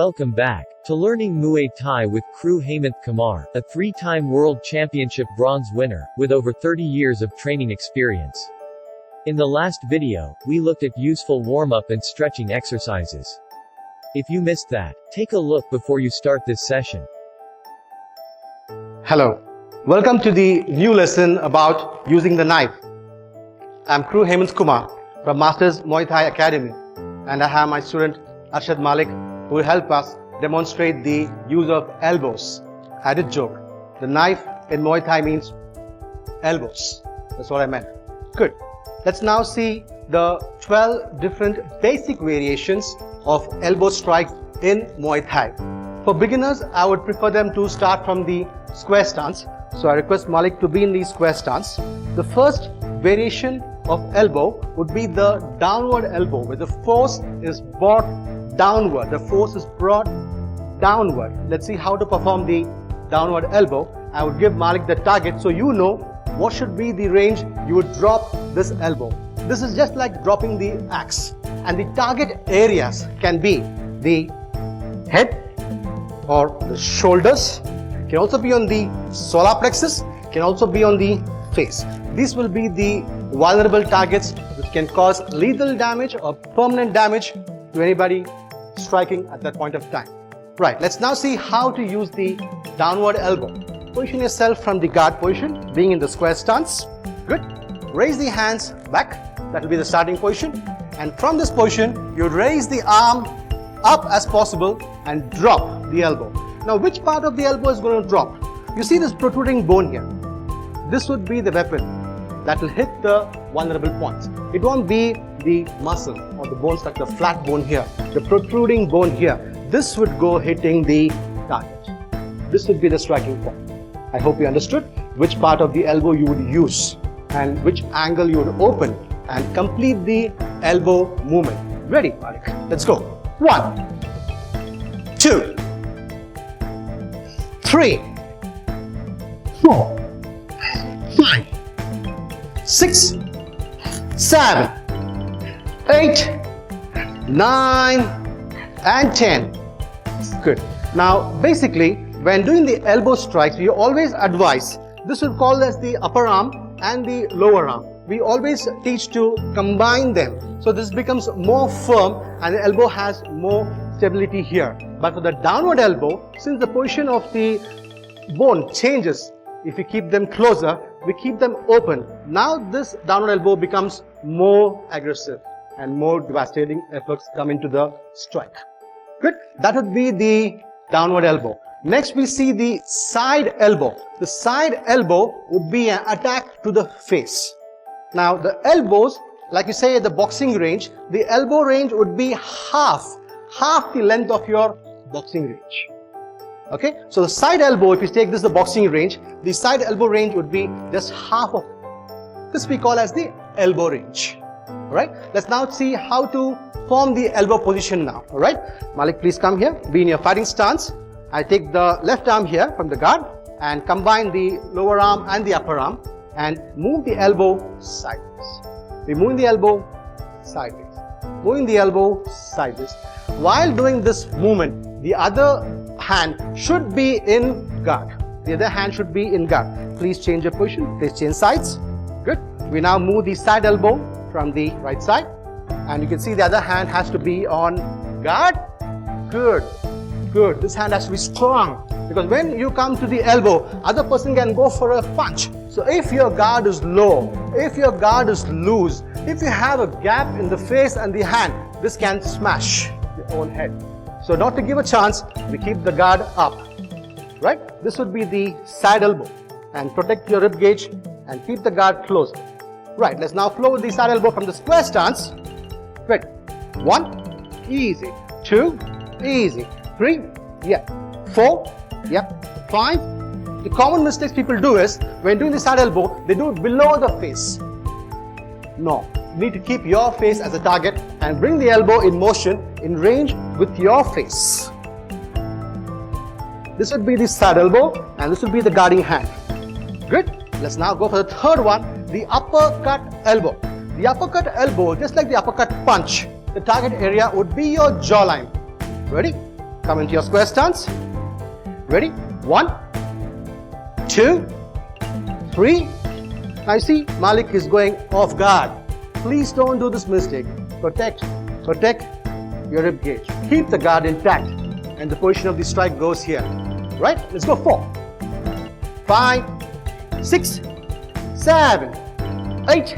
Welcome back to Learning Muay Thai with Kru Hemanth Kumar, a 3-time World Championship bronze winner, with over 30 years of training experience. In the last video, we looked at useful warm-up and stretching exercises. If you missed that, take a look before you start this session. Hello, welcome to the new lesson about using the knife. I'm Kru Hemanth Kumar from Masters Muay Thai Academy, and I have my student Arshad Malik who will help us demonstrate the use of elbows. I did joke. The knife in Muay Thai means elbows. That's what I meant. Good. Let's now see the 12 different basic variations of elbow strikes in Muay Thai. For beginners, I would prefer them to start from the square stance. So I request Malik to be in the square stance. The first variation of elbow would be the downward elbow, where the force is brought downward. The force is brought downward. Let's see how to perform the downward elbow. I would give Malik the target so you know what should be the range you would drop this elbow. This is just like dropping the axe, and the target areas can be the head or the shoulders, can also be on the solar plexus, can also be on the face. These will be the vulnerable targets which can cause lethal damage or permanent damage to anybody striking at that point of time. Right, let's now see how to use the downward elbow. Position yourself from the guard position, being in the square stance. Good. Raise the hands back. That will be the starting position. And from this position, you raise the arm up as possible and drop the elbow. Now, which part of the elbow is going to drop? You see this protruding bone here. This would be the weapon that will hit the vulnerable points. It won't be the muscle or the bone structure, the flat bone here, the protruding bone here. This would go hitting the target. This would be the striking point. I hope you understood which part of the elbow you would use and which angle you would open and complete the elbow movement. Ready, Malik? Let's go. 1, 2, 3, 4, 5, 6, 7, 8, 9, and 10. Good. Now, basically, when doing the elbow strikes, we always advise, this would call as the upper arm and the lower arm. We always teach to combine them. So this becomes more firm and the elbow has more stability here. But for the downward elbow, since the position of the bone changes, if we keep them closer, we keep them open. Now this downward elbow becomes more aggressive and more devastating efforts come into the strike. Good. That would be the downward elbow. Next we see the side elbow. The side elbow would be an attack to the face. Now the elbows, like you say at the boxing range, the elbow range would be half the length of your boxing range. Okay, so the side elbow, if you take this the boxing range, the side elbow range would be just half of it. This we call as the elbow range. Alright, let's now see how to form the elbow position now. Alright, Malik, please come here, be in your fighting stance. I take the left arm here from the guard and combine the lower arm and the upper arm and move the elbow sideways. We move the elbow sideways, moving the elbow sideways. While doing this movement, the other hand should be in guard. The other hand should be in guard. Please change your position. Please change sides. Good. We now move the side elbow from the right side. And you can see the other hand has to be on guard. Good. Good. This hand has to be strong. Because when you come to the elbow, other person can go for a punch. So if your guard is low, if your guard is loose, if you have a gap in the face and the hand, this can smash your own head. So not to give a chance, we keep the guard up, right? This would be the side elbow, and protect your rib cage and keep the guard closed. Right, let's now flow with the side elbow from the square stance. Good. 1, easy. 2, easy. 3, yeah. 4, yeah. 5. The common mistakes people do is, when doing the side elbow, they do it below the face. No. You need to keep your face as a target and bring the elbow in motion, in range with your face. This would be the side elbow and this would be the guarding hand. Good. Let's now go for the third one, the uppercut elbow. The uppercut elbow, just like the uppercut punch, the target area would be your jawline. Ready? Come into your square stance. Ready? 1, 2, 3. I see Malik is going off guard. Please don't do this mistake. Protect your rib cage. Keep the guard intact, and the position of the strike goes here. Right? Let's go. 4, 5, 6, 7, 8,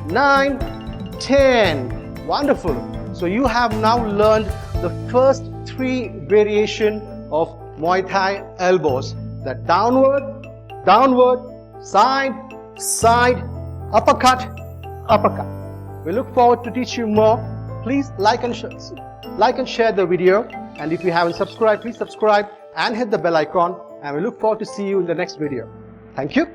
9, 10. Wonderful. So you have now learned the first 3 variation of Muay Thai elbows. That downward, downward, side, side, uppercut, uppercut. We look forward to teach you more. Please like and share the video. And if you haven't subscribed, please subscribe and hit the bell icon. And we look forward to see you in the next video. Thank you.